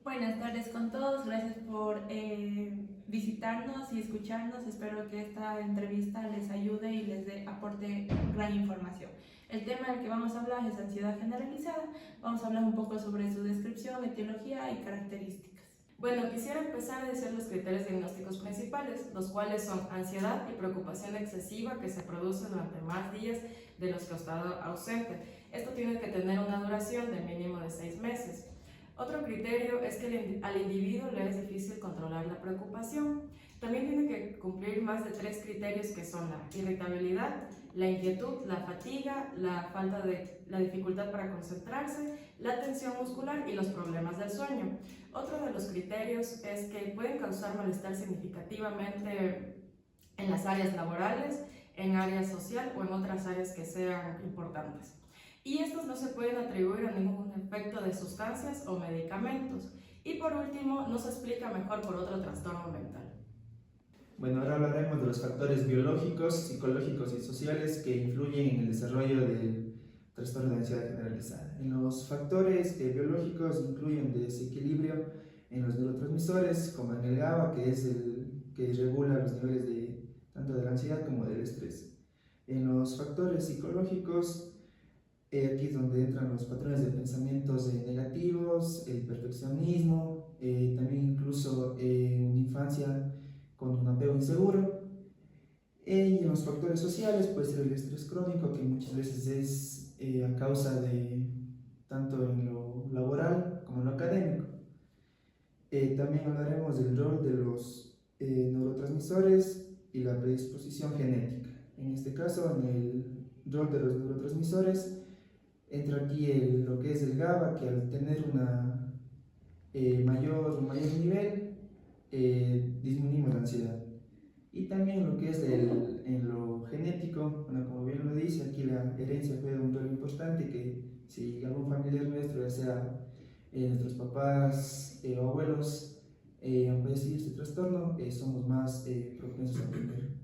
Buenas tardes con todos, gracias por visitarnos y escucharnos. Espero que esta entrevista les ayude y les aporte gran información. El tema del que vamos a hablar es ansiedad generalizada. Vamos a hablar un poco sobre su descripción, etiología y características. Bueno, quisiera empezar a decir los criterios diagnósticos principales, los cuales son ansiedad y preocupación excesiva que se produce durante más días de los que ha estado ausente. Esto tiene que tener una duración de mínimo de 6 meses. Otro criterio es que al individuo le es difícil controlar la preocupación. También tiene que cumplir más de 3 criterios que son la irritabilidad, la inquietud, la fatiga, la dificultad para concentrarse, la tensión muscular y los problemas del sueño. Otro de los criterios es que pueden causar malestar significativamente en las áreas laborales, en áreas social o en otras áreas que sean importantes. Y estos no se pueden atribuir a ningún efecto de sustancias o medicamentos. Y por último, no se explica mejor por otro trastorno mental. Bueno, ahora hablaremos de los factores biológicos, psicológicos y sociales que influyen en el desarrollo del trastorno de ansiedad generalizada. En los factores biológicos incluyen desequilibrio en los neurotransmisores, como en el GABA, que es el que regula los niveles tanto de la ansiedad como del estrés. En los factores psicológicos, aquí es donde entran los patrones de pensamientos negativos, el perfeccionismo, también incluso una infancia con un apego inseguro. Y en los factores sociales puede ser el estrés crónico, que muchas veces es a causa de tanto en lo laboral como en lo académico. También hablaremos del rol de los neurotransmisores y la predisposición genética. En este caso, en el rol de los neurotransmisores, entra aquí lo que es el GABA, que al tener un mayor nivel, disminuimos la ansiedad. Y también lo que es en lo genético, bueno, como bien lo dice, aquí la herencia juega un rol importante, que si algún familiar nuestro, ya sea nuestros papás o abuelos, han padecido este trastorno, somos más propensos a tener.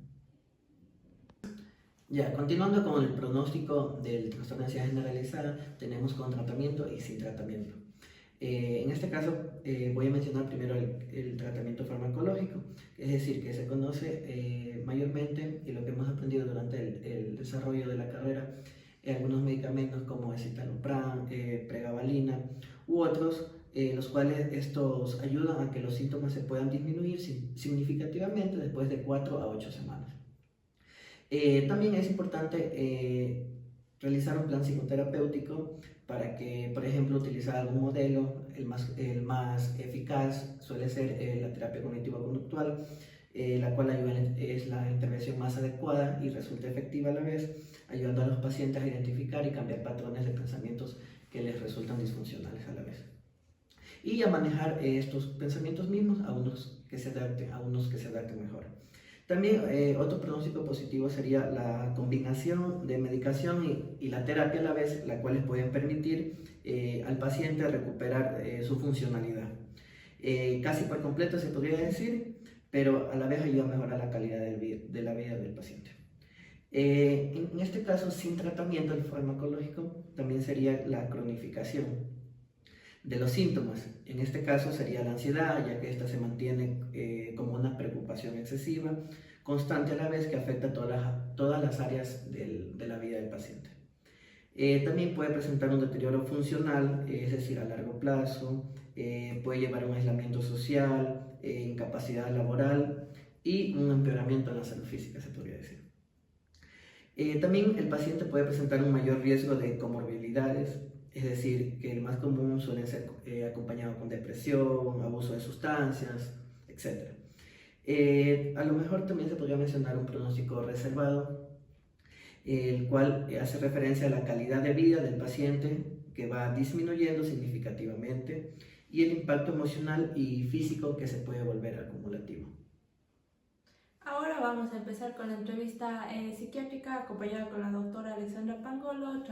Ya, continuando con el pronóstico del trastorno de ansiedad generalizada, tenemos con tratamiento y sin tratamiento. En este caso voy a mencionar primero el tratamiento farmacológico, es decir, que se conoce mayormente, y lo que hemos aprendido durante el desarrollo de la carrera, algunos medicamentos como escitalopram, pregabalina u otros, los cuales estos ayudan a que los síntomas se puedan disminuir significativamente después de 4 a 8 semanas. También es importante realizar un plan psicoterapéutico para que, por ejemplo, utilizar algún modelo. El más eficaz suele ser la terapia cognitivo-conductual, la cual es la intervención más adecuada y resulta efectiva a la vez, ayudando a los pacientes a identificar y cambiar patrones de pensamientos que les resultan disfuncionales a la vez, y a manejar estos pensamientos mismos a unos que se adapten mejor. También otro pronóstico positivo sería la combinación de medicación y la terapia a la vez, la cual les pueden permitir al paciente recuperar su funcionalidad. Casi por completo se podría decir, pero a la vez ayuda a mejorar la calidad de la vida del paciente. En este caso, sin tratamiento farmacológico, también sería la cronificación de los síntomas. En este caso sería la ansiedad, ya que esta se mantiene como una preocupación excesiva, constante a la vez, que afecta todas las áreas de la vida del paciente. También puede presentar un deterioro funcional, es decir, a largo plazo, puede llevar a un aislamiento social, incapacidad laboral y un empeoramiento en la salud física, se podría decir. También el paciente puede presentar un mayor riesgo de comorbilidades, es decir, que el más común suele ser acompañado con depresión, abuso de sustancias, etc. A lo mejor también se podría mencionar un pronóstico reservado, el cual hace referencia a la calidad de vida del paciente, que va disminuyendo significativamente, y el impacto emocional y físico, que se puede volver acumulativo. Ahora vamos a empezar con la entrevista psiquiátrica acompañada con la doctora Alexandra Pangolo,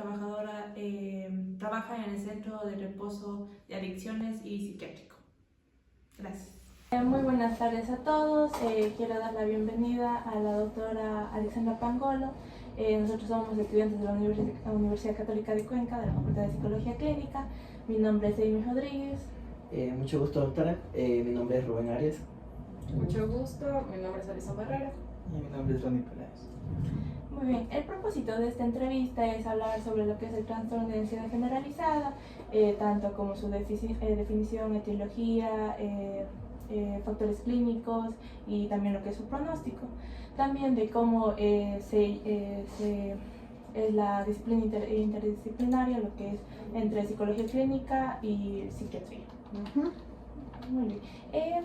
trabaja en el Centro de Reposo de Adicciones y Psiquiátrico. Gracias. Muy buenas tardes a todos. Quiero dar la bienvenida a la doctora Alexandra Pangolo. Nosotros somos estudiantes de la Universidad Católica de Cuenca, de la Facultad de Psicología Clínica. Mi nombre es Amy Rodríguez. Mucho gusto, doctora. Mi nombre es Rubén Arias. Mucho gusto, mi nombre es Alison Barrera. Y mi nombre es Ronnie Peláez. Muy bien, el propósito de esta entrevista es hablar sobre lo que es el trastorno de ansiedad generalizada, tanto como su definición, etiología, factores clínicos y también lo que es su pronóstico. También de cómo es la disciplina interdisciplinaria, lo que es entre psicología clínica y psiquiatría. Muy bien.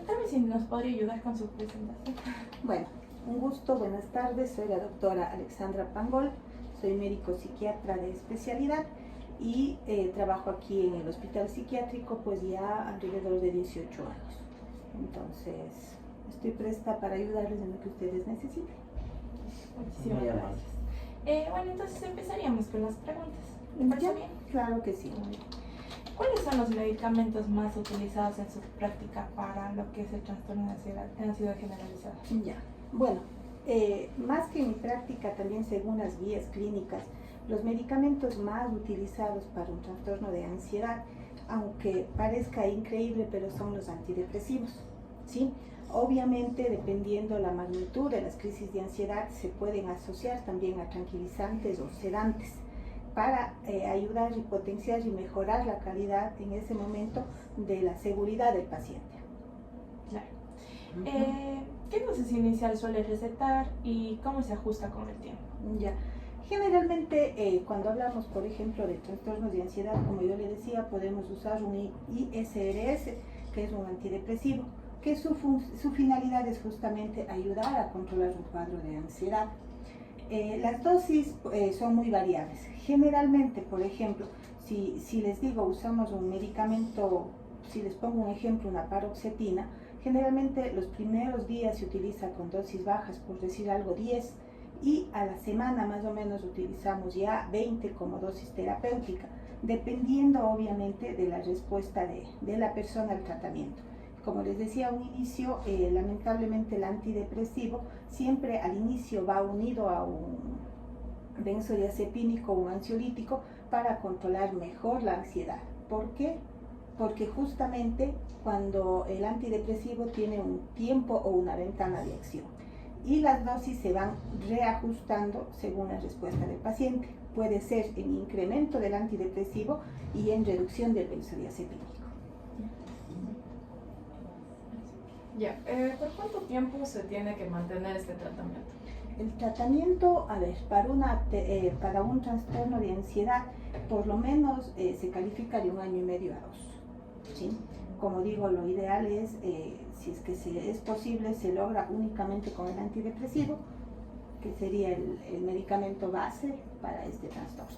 Tal vez si nos podría ayudar con su presentación. Bueno, un gusto, buenas tardes, soy la doctora Alexandra Pangol, soy médico psiquiatra de especialidad y trabajo aquí en el hospital psiquiátrico pues ya alrededor de 18 años. Entonces, estoy presta para ayudarles en lo que ustedes necesiten. Muchísimas Muy gracias. Bueno, entonces empezaríamos con las preguntas. ¿Me parece ¿Ya? bien? Claro que sí. ¿Cuáles son los medicamentos más utilizados en su práctica para lo que es el trastorno de ansiedad generalizada? Ya, bueno, más que en mi práctica, también según las guías clínicas, los medicamentos más utilizados para un trastorno de ansiedad, aunque parezca increíble, pero son los antidepresivos, ¿sí? Obviamente, dependiendo la magnitud de las crisis de ansiedad, se pueden asociar también a tranquilizantes o sedantes para ayudar y potenciar y mejorar la calidad en ese momento de la seguridad del paciente. Claro. ¿Qué dosis inicial suele recetar y cómo se ajusta con el tiempo? Ya. Generalmente, cuando hablamos, por ejemplo, de trastornos de ansiedad, como yo le decía, podemos usar un ISRS, que es un antidepresivo, que su finalidad es justamente ayudar a controlar un cuadro de ansiedad. Las dosis son muy variables. Generalmente, por ejemplo, si les digo usamos un medicamento, si les pongo un ejemplo, una paroxetina, generalmente los primeros días se utiliza con dosis bajas, por decir algo 10, y a la semana más o menos utilizamos ya 20 como dosis terapéutica, dependiendo obviamente de la respuesta de la persona al tratamiento. Como les decía a un inicio, lamentablemente el antidepresivo siempre al inicio va unido a un benzodiazepínico o un ansiolítico para controlar mejor la ansiedad. ¿Por qué? Porque justamente cuando el antidepresivo tiene un tiempo o una ventana de acción y las dosis se van reajustando según la respuesta del paciente. Puede ser en incremento del antidepresivo y en reducción del benzodiazepínico. Ya, ¿por cuánto tiempo se tiene que mantener este tratamiento? El tratamiento, a ver, para un trastorno de ansiedad, por lo menos se califica de 1 año y medio a 2. ¿Sí? Como digo, lo ideal es, si es que es posible, se logra únicamente con el antidepresivo, que sería el medicamento base para este trastorno.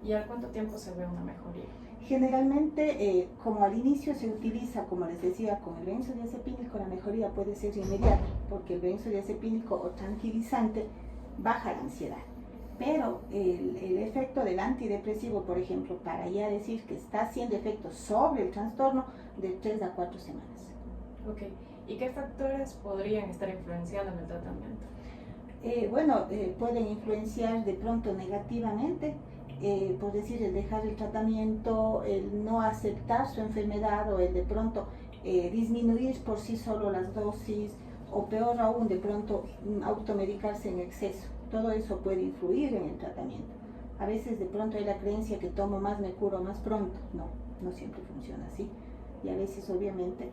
¿Y al cuánto tiempo se ve una mejoría? Generalmente, como al inicio se utiliza, como les decía, con el benzodiazepínico, la mejoría puede ser inmediata, porque el benzodiazepínico o tranquilizante baja la ansiedad. Pero el efecto del antidepresivo, por ejemplo, para ya decir que está haciendo efecto sobre el trastorno, de 3 a 4 semanas. Ok, ¿y qué factores podrían estar influenciando en el tratamiento? Pueden influenciar de pronto negativamente, por decir, el dejar el tratamiento, el no aceptar su enfermedad o el de pronto disminuir por sí solo las dosis o peor aún, de pronto automedicarse en exceso. Todo eso puede influir en el tratamiento. A veces de pronto hay la creencia que tomo más me curo más pronto. No siempre funciona así. Y a veces obviamente,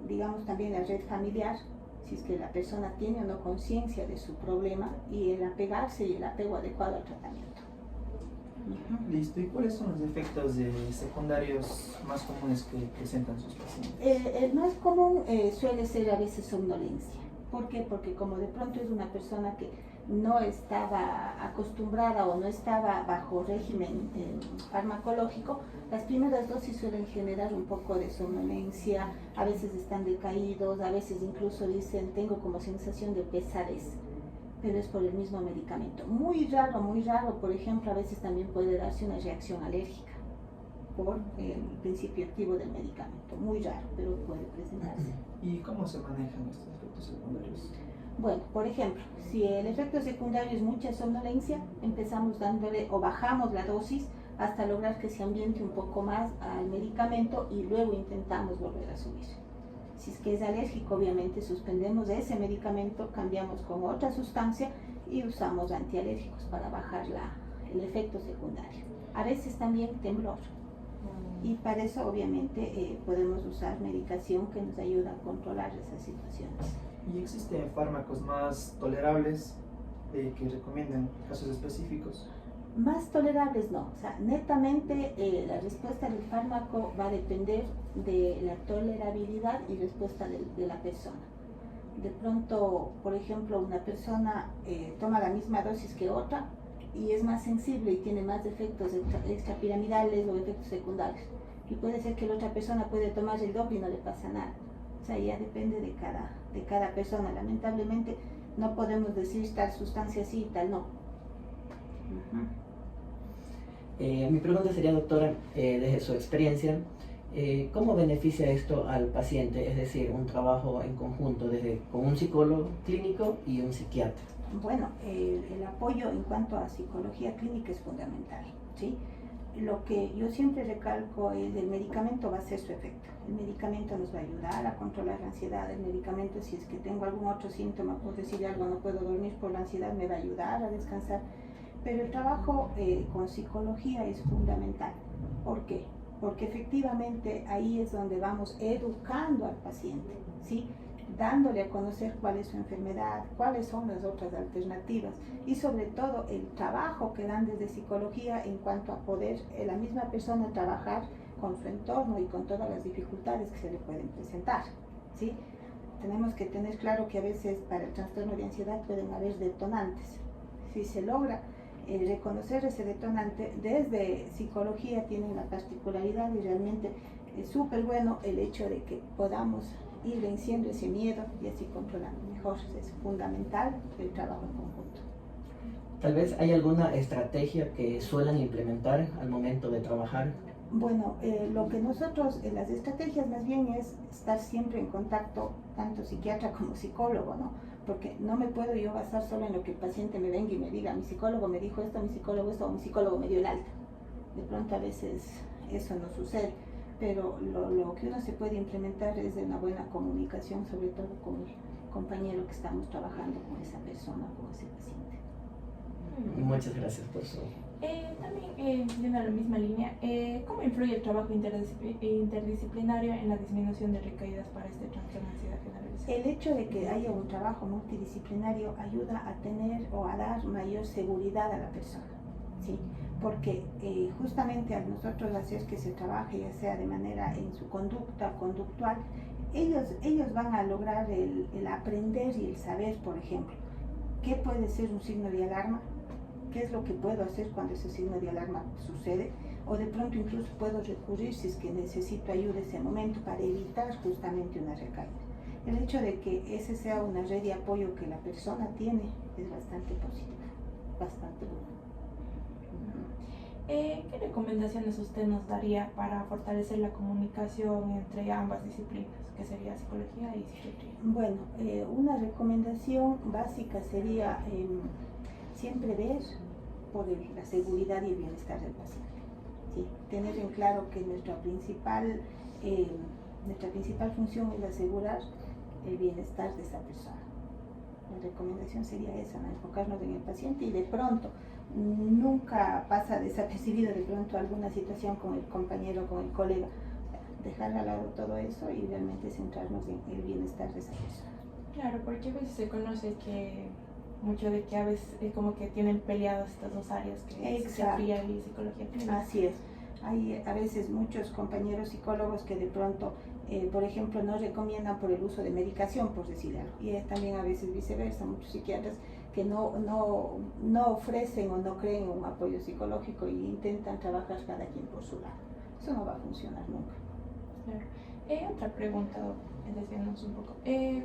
digamos también la red familiar, si es que la persona tiene o no conciencia de su problema y el apegarse y el apego adecuado al tratamiento. Listo. ¿Y cuáles son los efectos secundarios más comunes que presentan sus pacientes? El más común suele ser a veces somnolencia. ¿Por qué? Porque como de pronto es una persona que no estaba acostumbrada o no estaba bajo régimen farmacológico, las primeras dosis suelen generar un poco de somnolencia, a veces están decaídos, a veces incluso dicen tengo como sensación de pesadez, pero es por el mismo medicamento. Muy raro, por ejemplo, a veces también puede darse una reacción alérgica por el principio activo del medicamento. Muy raro, pero puede presentarse. ¿Y cómo se manejan estos efectos secundarios? Bueno, por ejemplo, si el efecto secundario es mucha somnolencia, empezamos dándole o bajamos la dosis hasta lograr que se ambiente un poco más al medicamento y luego intentamos volver a subir. Si es que es alérgico, obviamente suspendemos ese medicamento, cambiamos con otra sustancia y usamos antialérgicos para bajar el efecto secundario. A veces también temblor. Y para eso obviamente podemos usar medicación que nos ayuda a controlar esas situaciones. ¿Y existen fármacos más tolerables que recomiendan en casos específicos? Más tolerables no, o sea, netamente la respuesta del fármaco va a depender de la tolerabilidad y respuesta de la persona. De pronto, por ejemplo, una persona toma la misma dosis que otra y es más sensible y tiene más efectos extrapiramidales o efectos secundarios. Y puede ser que la otra persona puede tomar el doble y no le pasa nada. O sea, ya depende de cada persona. Lamentablemente no podemos decir tal sustancia sí y tal no. Mi pregunta sería, doctora, desde su experiencia, ¿cómo beneficia esto al paciente? Es decir, un trabajo en conjunto con un psicólogo clínico y un psiquiatra. Bueno, el apoyo en cuanto a psicología clínica es fundamental, ¿sí? Lo que yo siempre recalco es el medicamento va a hacer su efecto. El medicamento nos va a ayudar a controlar la ansiedad. El medicamento, si es que tengo algún otro síntoma, por decir algo, no puedo dormir por la ansiedad, me va a ayudar a descansar. Pero el trabajo con psicología es fundamental. ¿Por qué? Porque efectivamente ahí es donde vamos educando al paciente, ¿sí? Dándole a conocer cuál es su enfermedad, cuáles son las otras alternativas y sobre todo el trabajo que dan desde psicología en cuanto a poder la misma persona trabajar con su entorno y con todas las dificultades que se le pueden presentar, ¿sí? Tenemos que tener claro que a veces para el trastorno de ansiedad pueden haber detonantes. Si se logra reconocer ese detonante, desde psicología tienen la particularidad y realmente es súper bueno el hecho de que podamos ir venciendo ese miedo y así controlando mejor. Es fundamental el trabajo en conjunto. Tal vez hay alguna estrategia que suelen implementar al momento de trabajar. Bueno, lo que nosotros, las estrategias más bien es estar siempre en contacto, tanto psiquiatra como psicólogo, ¿no? Porque no me puedo yo basar solo en lo que el paciente me venga y me diga, mi psicólogo me dijo esto, mi psicólogo esto, o mi psicólogo me dio el alta. De pronto a veces eso no sucede, pero lo que uno se puede implementar es de una buena comunicación, sobre todo con el compañero que estamos trabajando con esa persona, con ese paciente. Muchas gracias por su... También, siguiendo la misma línea, ¿cómo influye el trabajo interdisciplinario en la disminución de recaídas para este trastorno de ansiedad generalizada? El hecho de que haya un trabajo multidisciplinario ayuda a tener o a dar mayor seguridad a la persona, ¿sí? Porque justamente al nosotros hacer que se trabaje, ya sea de manera en su conducta, conductual, ellos van a lograr el aprender y el saber, por ejemplo, qué puede ser un signo de alarma, qué es lo que puedo hacer cuando ese signo de alarma sucede, o de pronto incluso puedo recurrir si es que necesito ayuda en ese momento para evitar justamente una recaída. El hecho de que ese sea una red de apoyo que la persona tiene es bastante positivo, bastante bueno. ¿Qué recomendaciones usted nos daría para fortalecer la comunicación entre ambas disciplinas, que sería psicología y psiquiatría? Bueno, una recomendación básica sería siempre ver por la seguridad y el bienestar del paciente, ¿sí? Tener en claro que nuestra principal función es asegurar el bienestar de esa persona. La recomendación sería esa, ¿no? Enfocarnos en el paciente y de pronto nunca pasa desapercibido de pronto alguna situación con el compañero, con el colega. Dejar al lado todo eso y realmente centrarnos en el bienestar de esa persona. Claro, porque a veces se conoce que mucho de que a veces como que tienen peleadas estas dos áreas, que es psiquiatría y psicología clínica. Así es. Hay a veces muchos compañeros psicólogos que de pronto, por ejemplo, no recomiendan por el uso de medicación, por decir algo. Y es también a veces viceversa, muchos psiquiatras que no ofrecen o no creen un apoyo psicológico e intentan trabajar cada quien por su lado. Eso no va a funcionar nunca. Claro. Otra pregunta, desviándonos un poco.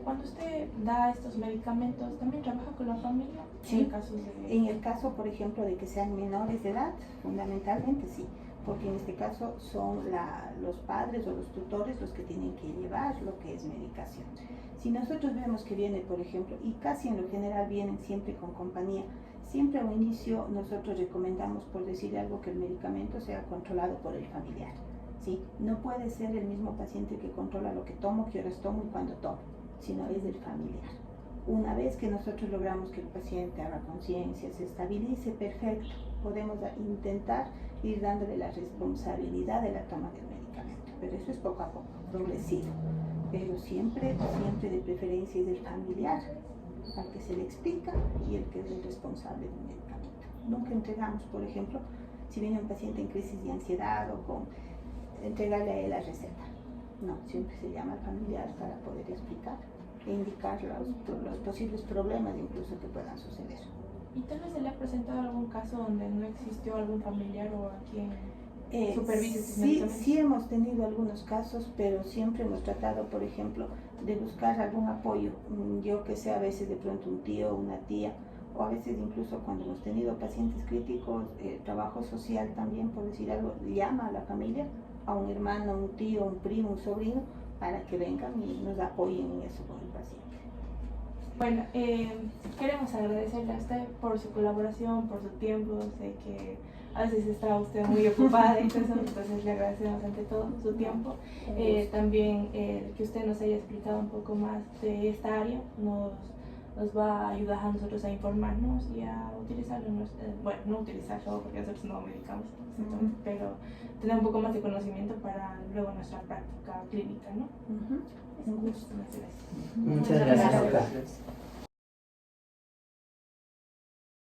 Cuando usted da estos medicamentos, ¿también trabaja con la familia? Sí. En En el caso, por ejemplo, de que sean menores de edad, fundamentalmente sí, porque en este caso son los padres o los tutores los que tienen que llevar lo que es medicación. Si nosotros vemos que viene, por ejemplo, y casi en lo general vienen siempre con compañía, siempre a un inicio nosotros recomendamos, por decir algo, que el medicamento sea controlado por el familiar. ¿Sí? No puede ser el mismo paciente que controla lo que tomo, qué horas tomo y cuándo tomo, sino es del familiar. Una vez que nosotros logramos que el paciente haga conciencia, se estabilice, perfecto, podemos intentar ir dándole la responsabilidad de la toma del medicamento, pero eso es poco a poco, progresivo, pero siempre de preferencia es del familiar, al que se le explica y el que es el responsable del medicamento. Nunca entregamos, por ejemplo, si viene un paciente en crisis de ansiedad o con entregarle a él la receta. No, siempre se llama al familiar para poder explicar e indicar los posibles problemas incluso que puedan suceder. ¿Y tal vez se le ha presentado algún caso donde no existió algún familiar o a quien supervise sus medicamentos? Sí hemos tenido algunos casos, pero siempre hemos tratado, por ejemplo, de buscar algún apoyo. Yo que sé, a veces de pronto un tío, una tía, o a veces incluso cuando hemos tenido pacientes críticos, trabajo social también, por decir algo, llama a la familia, a un hermano, un tío, un primo, un sobrino, para que vengan y nos apoyen en eso con el paciente. Bueno, queremos agradecerle a usted por su colaboración, por su tiempo. Sé que a veces está usted muy ocupada y todo eso, entonces le agradecemos ante todo su tiempo. También que usted nos haya explicado un poco más de esta área nos va a ayudar a nosotros a informarnos y a utilizarlo, bueno, no utilizarlo porque nosotros no medicamos, pero tener un poco más de conocimiento para luego nuestra práctica clínica, ¿no? Un gusto. Muchas gracias. Muchas gracias.